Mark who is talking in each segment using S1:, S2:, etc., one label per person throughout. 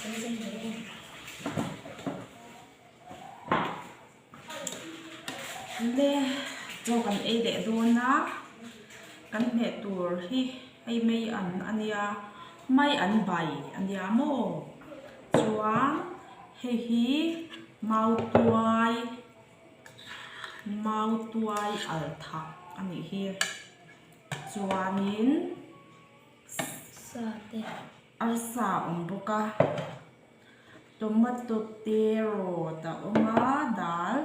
S1: le cho kan e de don na kan he tur hi ai mei an ania mai an bai ania mo chuan hi mau tuai al thak ani hi chuanin arsa boka tomato tero ta oma dal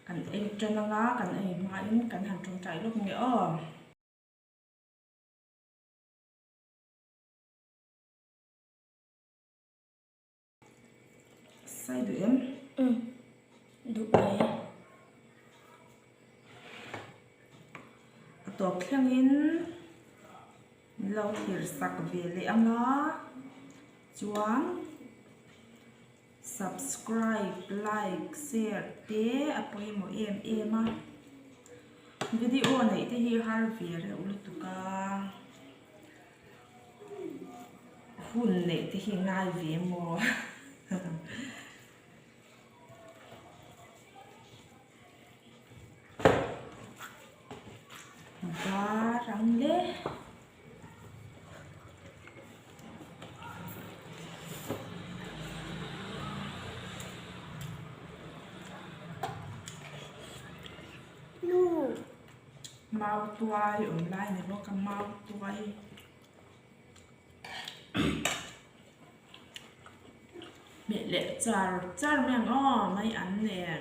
S1: kan ei chananga kan ei ma in kan han chung chai lok nge o sai du em
S2: du ai
S1: to khlangin lo hir sak ve le anga chuan subscribe like share te apoi mo em a video này te hi har ve re ulutuka hun ne te hi ngai ve mo barang le mau tuai online này nó cầm mau tuai mẹ lệ char mẹ ngó mấy ăn nè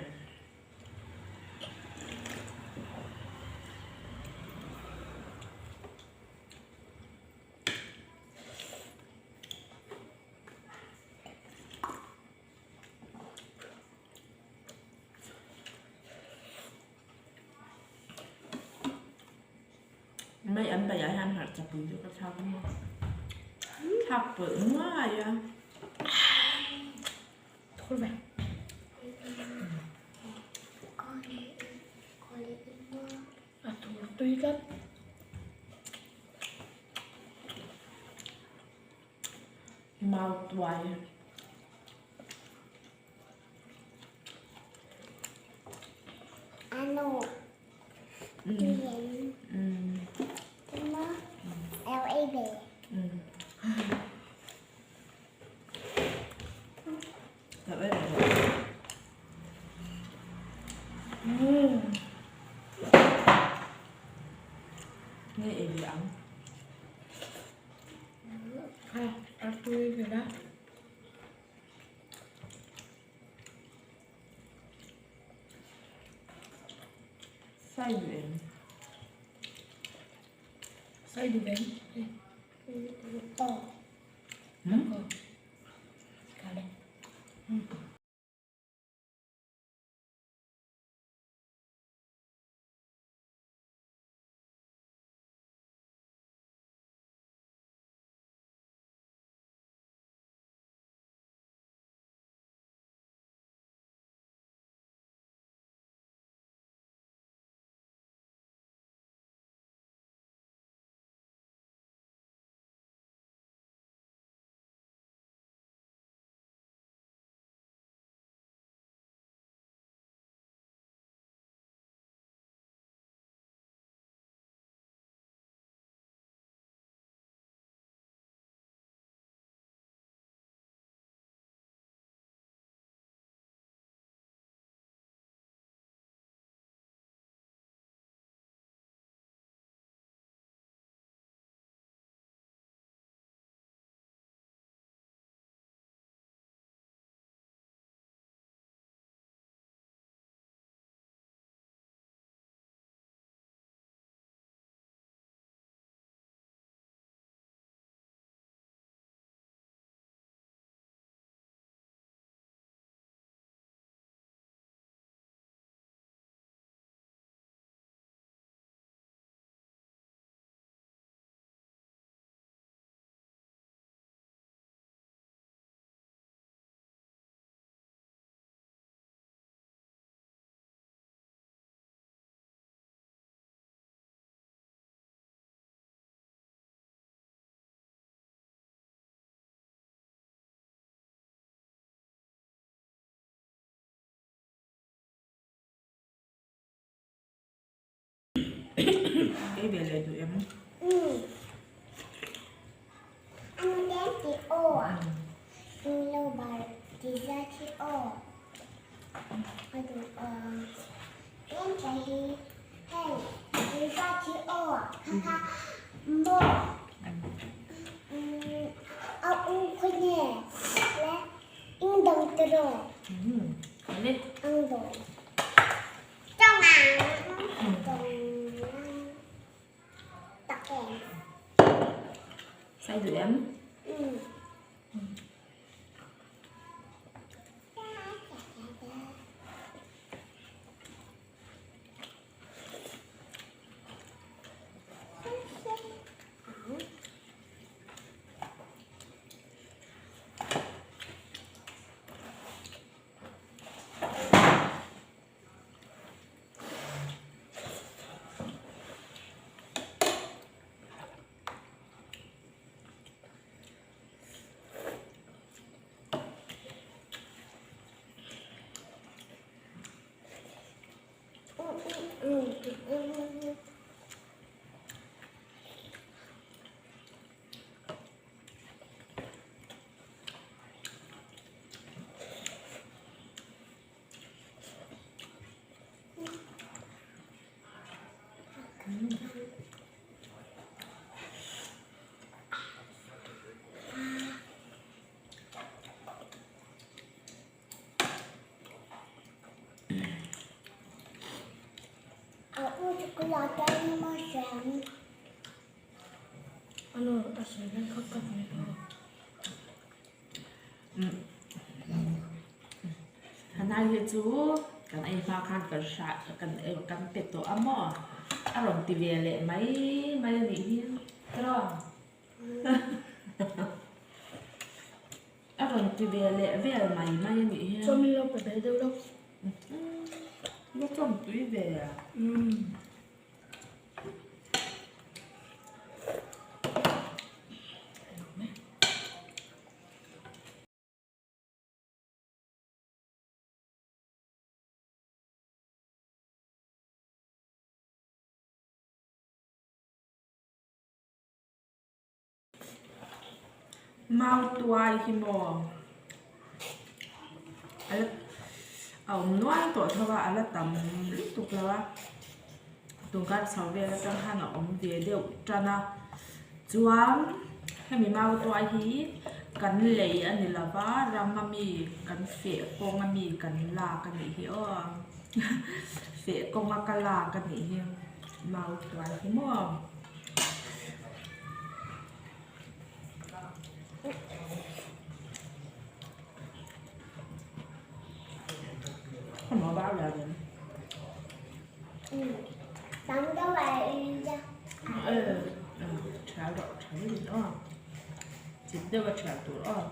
S1: mấy anh bây giờ ham hạt chặt bự cho các sao đúng không? Thập bự quá vậy.
S2: thôi vậy thôi tuy lắm
S1: Mau tuai
S3: Ano LAB
S1: Thật đấy nghe em lặng
S2: ăn tươi rồi đó
S1: say luyện
S2: say đi đến
S3: to
S2: cả đây
S1: cái về lại tụi em
S3: Anh đếm chị ô à? Lâu bà chị ra chị ô. Đếm chạy đi. Hey, chị ra chị ô à? Ha ha. Mô. Ông khuyên nè. Lẽ. In đồng tờ đồ.
S1: đi
S3: Ăn đồ. Trong à. Tắc kèm.
S1: xay tụi em
S3: Aku chocolate nó sáng.
S2: Ano, asin ng kakap nito.
S1: hôm nay thì chú cần ai pha khăn cần sạch cầnเป็ดตัวอ้ำอ่ะอารมณ์ตีเวียเลยไม่หนีเฮียก็รออารมณ์ตีเวียเลยเวียไม่หนีเฮีย
S2: So, may lang pa daw lang.
S1: ลูกจมตุ้ยเวีย mau tuai khi mò ala ông nói tuổi thơ và ala tầm lúc tục là tụng cắt sáu về là trong hàng ông về đều cho na chuan hay mình mau tuai hi cần lấy anh này là vá ram mami cần phệ con mami cần la cần gì hi phệ con ma la cần gì hi mau tuai hi mò không có bao giờ vậy
S3: Tắm đó vậy ra.
S1: 잘 되죠. 제대로 잘 돌아.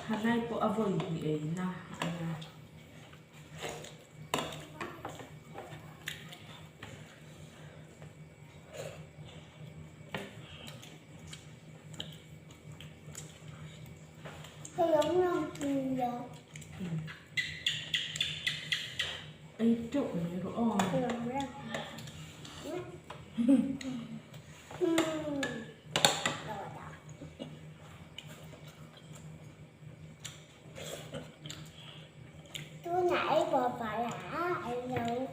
S1: Hanay po avoid ni na ano.
S3: Cái giống không được.
S1: Ay trộn này rõ.
S3: Cái giống ra. Tôi nãy vừa phải là em đâu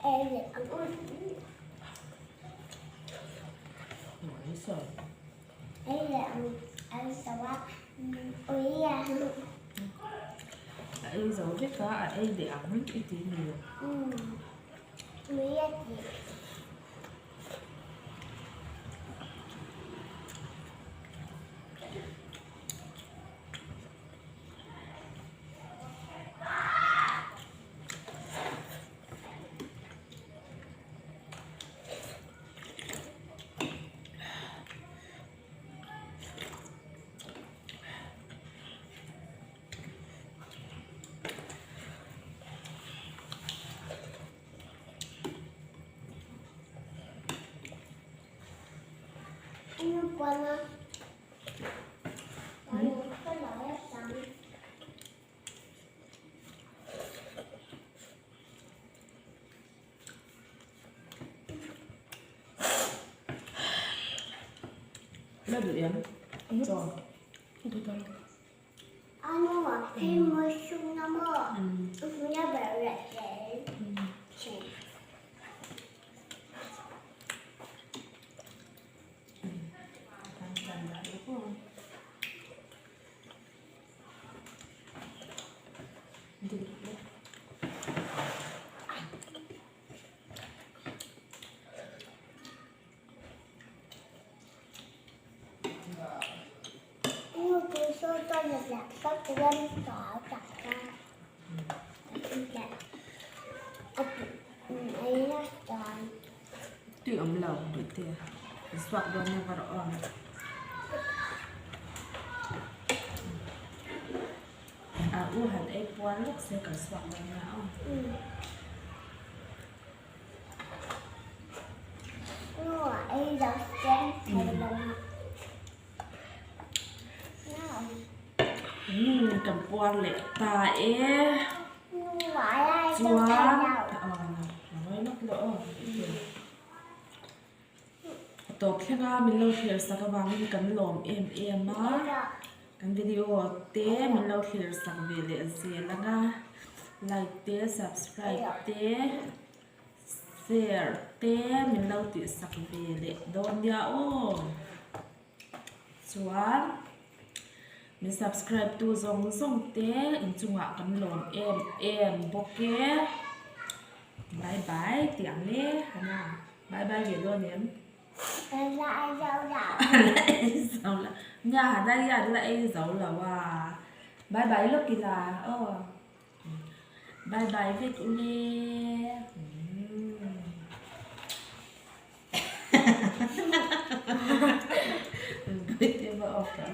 S3: em thì ăn
S1: Nói sợ.
S3: em là ăn sao á ui à
S1: Ay giấu biết cả ai để ăn ít tí nhiều.
S3: มีอะไร Ano pa na? Ano pa na? Saan?
S1: แล้วเดี๋ยวยังจอ
S2: Itu dah.
S3: Ano ma? Emotion na mo. Punya berat deh. Cik.
S1: ทางกันแล้วก็ดีเลย
S3: Ano po so to na laptop yan to taka. Tidak. Ay na to.
S1: ตีอมเหล่าด้วยเตี้ยสวักโดนยังกระอ่อนอู้หันไอ้ปวนลูกเสือกับสวักโดนแล้ว
S3: No, ay daw stand kay lang. No.
S1: กับปวนเหล็กตาเอ๊ะ
S3: No, ay
S1: จ
S3: daw
S1: วน
S3: kay
S1: อ๋อ
S3: daw.
S1: เอาไว้นักเลยตัวแค่ว่ามันเราเขียนสักวันมันกันหลอมมา กันวิดีโอเต้มันเราเขียนสักเวลาเสียแล้วก็ไลค์เต้ subscribe เต้แชร์เต้มันเราติดสักเวลาโดนยาโอ้ส่วนมี subscribe ตัวส่งเต้อินจุงะกันหลอมโอเคบายบายเตียงเล่ฮะนะบายบายเดี๋ยวโดนเนี้ย
S3: Ay daw daw.
S1: Dấu là nhà đây là ai dấu là wow bye bye lúc kỳ là bye bye với cô Lê biết chưa vợ cả